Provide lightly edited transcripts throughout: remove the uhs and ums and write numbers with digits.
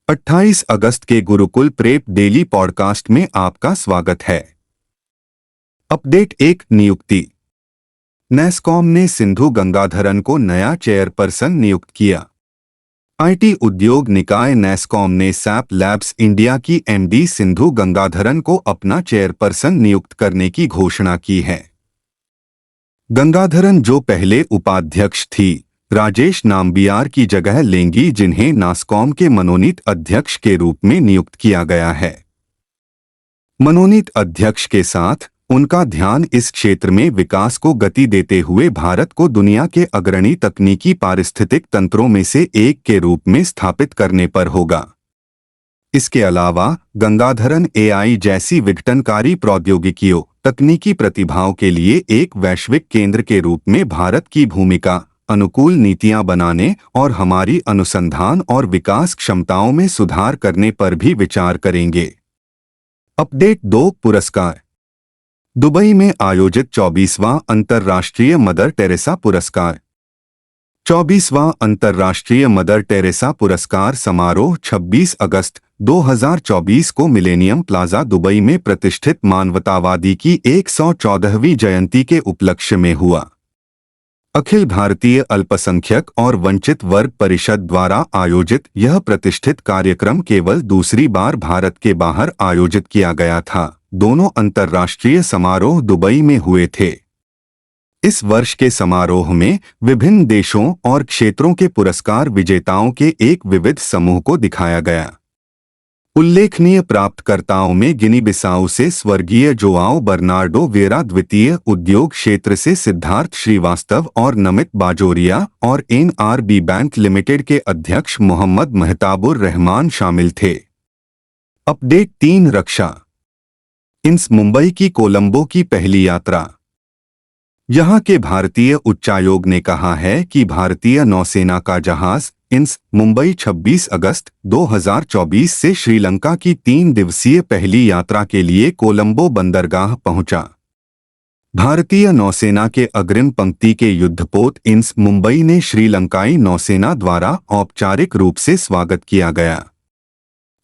28 अगस्त के Gurukul prep daily podcast में आपका स्वागत है। अपडेट 1 नियुक्ति। नैस्कॉम ने सिंधु गंगाधरन को नया चेयरपर्सन नियुक्त किया। आईटी उद्योग निकाय नैस्कॉम ने सैप लैब्स इंडिया की एमडी सिंधु गंगाधरन को अपना चेयरपर्सन नियुक्त करने की घोषणा की है। गंगाधरन, जो पहले उपाध्यक्ष थी, राजेश नाम्बियार की जगह लेंगी, जिन्हें नास्कॉम के मनोनीत अध्यक्ष के रूप में नियुक्त किया गया है। मनोनीत अध्यक्ष के साथ उनका ध्यान इस क्षेत्र में विकास को गति देते हुए भारत को दुनिया के अग्रणी तकनीकी पारिस्थितिक तंत्रों में से एक के रूप में स्थापित करने पर होगा। इसके अलावा गंगाधरन एआई जैसी विघटनकारी प्रौद्योगिकियों, तकनीकी प्रतिभाओं के लिए एक वैश्विक केंद्र के रूप में भारत की भूमिका, अनुकूल नीतियां बनाने और हमारी अनुसंधान और विकास क्षमताओं में सुधार करने पर भी विचार करेंगे। अपडेट 2 पुरस्कार। दुबई में आयोजित 24वां अंतर्राष्ट्रीय मदर टेरेसा पुरस्कार। 24वां अंतर्राष्ट्रीय मदर टेरेसा पुरस्कार समारोह 26 अगस्त 2024 को मिलेनियम प्लाजा दुबई में प्रतिष्ठित मानवतावादी की 114वीं जयंती के उपलक्ष्य में हुआ। अखिल भारतीय अल्पसंख्यक और वंचित वर्ग परिषद द्वारा आयोजित यह प्रतिष्ठित कार्यक्रम केवल दूसरी बार भारत के बाहर आयोजित किया गया था। दोनों अंतर्राष्ट्रीय समारोह दुबई में हुए थे। इस वर्ष के समारोह में विभिन्न देशों और क्षेत्रों के पुरस्कार विजेताओं के एक विविध समूह को दिखाया गया। उल्लेखनीय प्राप्तकर्ताओं में गिनी बिसाऊ से स्वर्गीय जोआओ बर्नार्डो वेरा, द्वितीय उद्योग क्षेत्र से सिद्धार्थ श्रीवास्तव और नमित बाजोरिया और एनआरबी बैंक लिमिटेड के अध्यक्ष मोहम्मद मेहताबुर रहमान शामिल थे। अपडेट 3 रक्षा। इंस मुंबई की कोलंबो की पहली यात्रा। यहां के भारतीय उच्चायोग ने कहा है कि भारतीय नौसेना का जहाज इंस मुंबई 26 अगस्त 2024 से श्रीलंका की 3 दिवसीय पहली यात्रा के लिए कोलंबो बंदरगाह पहुंचा। भारतीय नौसेना के अग्रिम पंक्ति के युद्धपोत इंस मुंबई ने श्रीलंकाई नौसेना द्वारा औपचारिक रूप से स्वागत किया गया।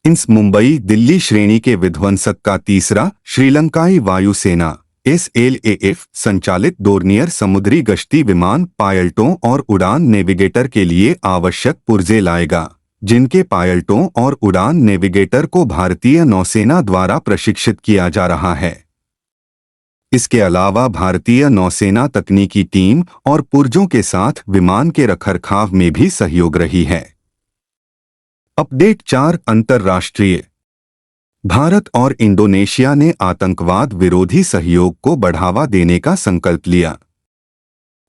इंस मुंबई दिल्ली श्रेणी के विध्वंसक का तीसरा श्रीलंकाई वायुसेना SLAF संचालित डोर्नियर समुद्री गश्ती विमान पायलटों और उड़ान नेविगेटर के लिए आवश्यक पुर्जे लाएगा, जिनके पायलटों और उड़ान नेविगेटर को भारतीय नौसेना द्वारा प्रशिक्षित किया जा रहा है। इसके अलावा भारतीय नौसेना तकनीकी टीम और पुर्जों के साथ विमान के रखरखाव में भी सहयोग रही है। अपडेट 4 अंतर्राष्ट्रीय। भारत और इंडोनेशिया ने आतंकवाद विरोधी सहयोग को बढ़ावा देने का संकल्प लिया।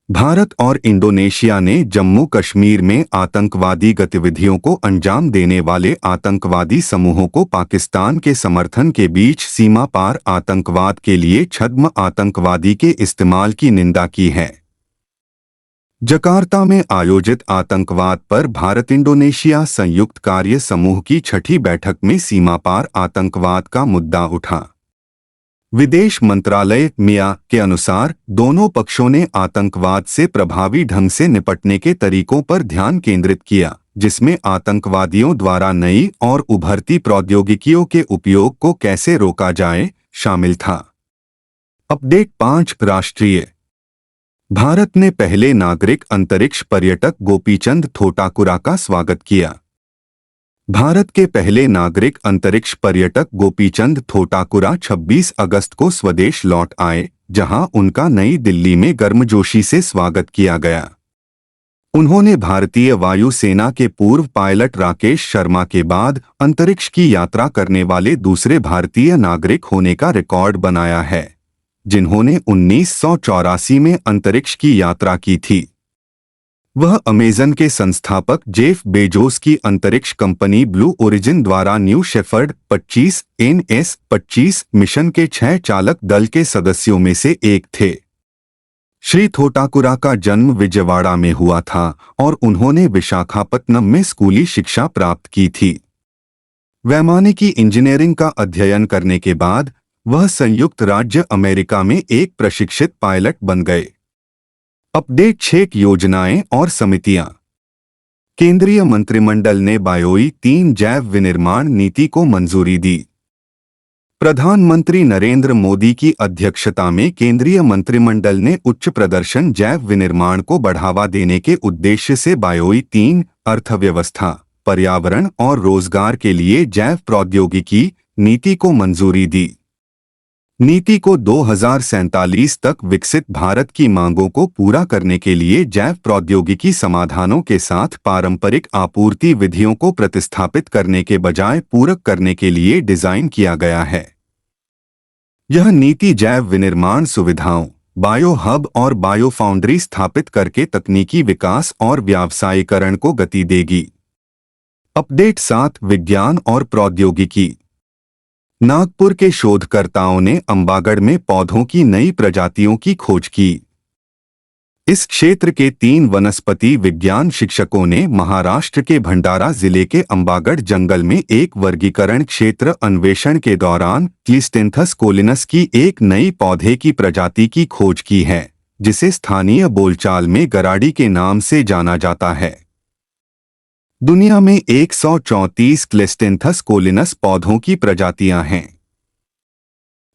भारत और इंडोनेशिया ने जम्मू कश्मीर में आतंकवादी गतिविधियों को अंजाम देने वाले आतंकवादी समूहों को पाकिस्तान के समर्थन के बीच सीमा पार आतंकवाद के लिए छद्म आतंकवादी के इस्तेमाल की निंदा की है। जकार्ता में आयोजित आतंकवाद पर भारत इंडोनेशिया संयुक्त कार्य समूह की 6ठी बैठक में सीमा पार आतंकवाद का मुद्दा उठा। विदेश मंत्रालय मिया के अनुसार दोनों पक्षों ने आतंकवाद से प्रभावी ढंग से निपटने के तरीकों पर ध्यान केंद्रित किया, जिसमें आतंकवादियों द्वारा नई और उभरती प्रौद्योगिकियों के उपयोग को कैसे रोका जाए शामिल था। अपडेट 5 राष्ट्रीय। भारत ने पहले नागरिक अंतरिक्ष पर्यटक गोपीचंद थोटाकुरा का स्वागत किया। भारत के पहले नागरिक अंतरिक्ष पर्यटक गोपीचंद थोटाकुरा 26 अगस्त को स्वदेश लौट आए, जहां उनका नई दिल्ली में गर्मजोशी से स्वागत किया गया। उन्होंने भारतीय वायुसेना के पूर्व पायलट राकेश शर्मा के बाद अंतरिक्ष की यात्रा करने वाले दूसरे भारतीय नागरिक होने का रिकॉर्ड बनाया है, जिन्होंने 1984 में अंतरिक्ष की यात्रा की थी। वह अमेजन के संस्थापक जेफ बेजोस की अंतरिक्ष कंपनी ब्लू ओरिजिन द्वारा न्यू शेफर्ड 25 NS-25 मिशन के 6 चालक दल के सदस्यों में से एक थे। श्री थोटाकुरा का जन्म विजयवाड़ा में हुआ था और उन्होंने विशाखापत्तनम में स्कूली शिक्षा प्राप्त की थी। वैमानिकी इंजीनियरिंग का अध्ययन करने के बाद वह संयुक्त राज्य अमेरिका में एक प्रशिक्षित पायलट बन गए। अपडेट 6 योजनाएं और समितियां। केंद्रीय मंत्रिमंडल ने बायोई-3 जैव विनिर्माण नीति को मंजूरी दी। प्रधानमंत्री नरेंद्र मोदी की अध्यक्षता में केंद्रीय मंत्रिमंडल ने उच्च प्रदर्शन जैव विनिर्माण को बढ़ावा देने के उद्देश्य से बायोई-3 अर्थव्यवस्था, पर्यावरण और रोजगार के लिए जैव प्रौद्योगिकी नीति को मंजूरी दी। नीति को 2047 तक विकसित भारत की मांगों को पूरा करने के लिए जैव प्रौद्योगिकी समाधानों के साथ पारंपरिक आपूर्ति विधियों को प्रतिस्थापित करने के बजाय पूरक करने के लिए डिजाइन किया गया है। यह नीति जैव विनिर्माण सुविधाओं, बायो हब और बायो फाउंड्री स्थापित करके तकनीकी विकास और व्यावसायीकरण को गति देगी। अपडेट 7 विज्ञान और प्रौद्योगिकी। नागपुर के शोधकर्ताओं ने अंबागढ़ में पौधों की नई प्रजातियों की खोज की। इस क्षेत्र के 3 वनस्पति विज्ञान शिक्षकों ने महाराष्ट्र के भंडारा जिले के अंबागढ़ जंगल में एक वर्गीकरण क्षेत्र अन्वेषण के दौरान क्लिस्टेंथस कोलिनस की एक नई पौधे की प्रजाति की खोज की है, जिसे स्थानीय बोलचाल में गराडी के नाम से जाना जाता है। दुनिया में 134 क्लिस्टेंथस कोलिनस पौधों की प्रजातियां हैं।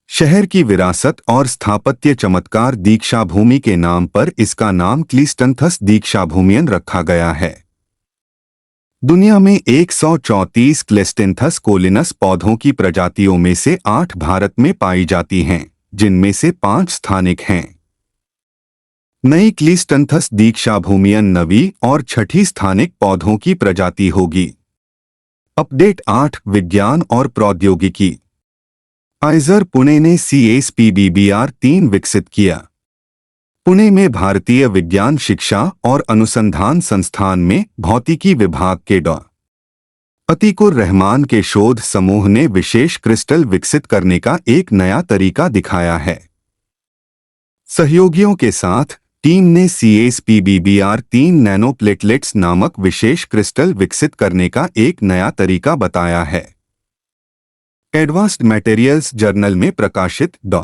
शहर की विरासत और स्थापत्य चमत्कार दीक्षाभूमि के नाम पर इसका नाम क्लिस्टेंथस दीक्षाभूमियन रखा गया है। दुनिया में 134 क्लिस्टेंथस कोलिनस पौधों की प्रजातियों में से 8 भारत में पाई जाती हैं, जिनमें से 5 स्थानिक हैं। नई क्लिस्टेंथस दीक्षाभूमियन नवी और छठी स्थानिक पौधों की प्रजाति होगी। अपडेट 8 विज्ञान और प्रौद्योगिकी। आइजर पुणे ने CSPBBR-3 विकसित किया। पुणे में भारतीय विज्ञान शिक्षा और अनुसंधान संस्थान में भौतिकी विभाग के डॉ. अतीकुर रहमान के शोध समूह ने विशेष क्रिस्टल विकसित करने का एक नया तरीका दिखाया है। सहयोगियों के साथ टीम ने CSPBBR-3 नैनोप्लेटलेट्स नामक विशेष क्रिस्टल विकसित करने का एक नया तरीका बताया है। एडवांस्ड मटेरियल्स जर्नल में प्रकाशित डॉ.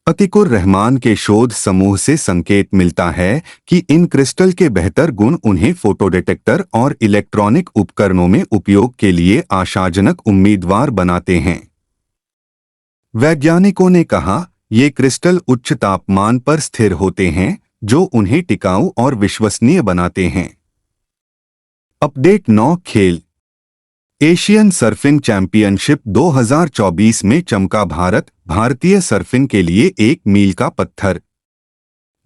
अतीकुर रहमान के शोध समूह से संकेत मिलता है कि इन क्रिस्टल के बेहतर गुण उन्हें फोटो डिटेक्टर और इलेक्ट्रॉनिक उपकरणों में उपयोग के लिए आशाजनक उम्मीदवार बनाते हैं। वैज्ञानिकों ने कहा, ये क्रिस्टल उच्च तापमान पर स्थिर होते हैं, जो उन्हें टिकाऊ और विश्वसनीय बनाते हैं। अपडेट 9 खेल। एशियन सर्फिंग चैंपियनशिप 2024 में चमका भारत, भारतीय सर्फिंग के लिए एक मील का पत्थर।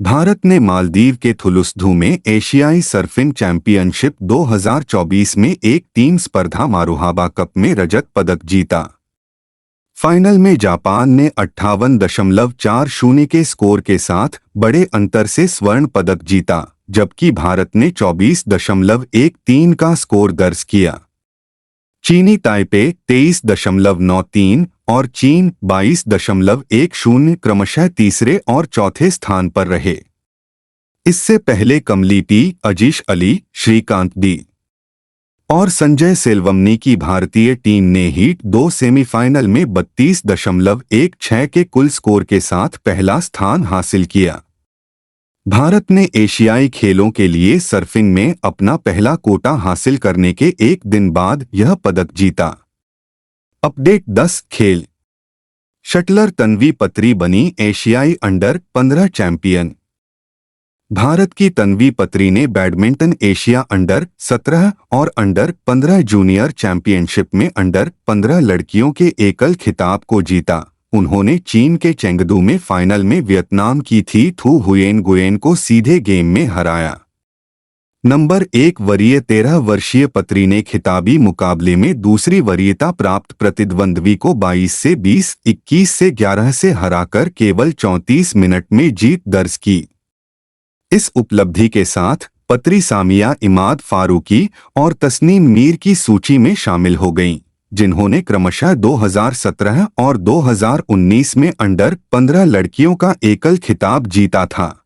भारत ने मालदीव के थुलुस्धू में एशियाई सर्फिंग चैंपियनशिप 2024 में एक टीम स्पर्धा मारुहाबा कप में रजत पदक जीता। फाइनल में जापान ने 58.40 के स्कोर के साथ बड़े अंतर से स्वर्ण पदक जीता, जबकि भारत ने 24.13 का स्कोर दर्ज किया। चीनी ताइपे 23.93 और चीन 22.10 क्रमशः तीसरे और चौथे स्थान पर रहे। इससे पहले कमली पी, अजीश अली, श्रीकांत डी और संजय सेल्वमनी की भारतीय टीम ने हीट 2 सेमीफाइनल में 32.16 के कुल स्कोर के साथ पहला स्थान हासिल किया। भारत ने एशियाई खेलों के लिए सर्फिंग में अपना पहला कोटा हासिल करने के एक दिन बाद यह पदक जीता। अपडेट 10 खेल। शटलर तन्वी पत्री बनी एशियाई अंडर-15 चैंपियन। भारत की तन्वी पत्री ने बैडमिंटन एशिया अंडर-17 और अंडर-15 जूनियर चैंपियनशिप में अंडर-15 लड़कियों के एकल खिताब को जीता। उन्होंने चीन के चेंगडू में फाइनल में वियतनाम की थू हुयेन गुयेन को सीधे गेम में हराया। नंबर 1 वरीय 13 वर्षीय पत्री ने खिताबी मुकाबले में दूसरी वरीयता प्राप्त प्रतिद्वंद्वी को 22 से 20, 21 से 11 से हराकर केवल 34 मिनट में जीत दर्ज की। इस उपलब्धि के साथ पत्री सामिया इमाद फारूकी और तस्नीम मीर की सूची में शामिल हो गईं, जिन्होंने क्रमशः 2017 और 2019 में अंडर-15 लड़कियों का एकल खिताब जीता था।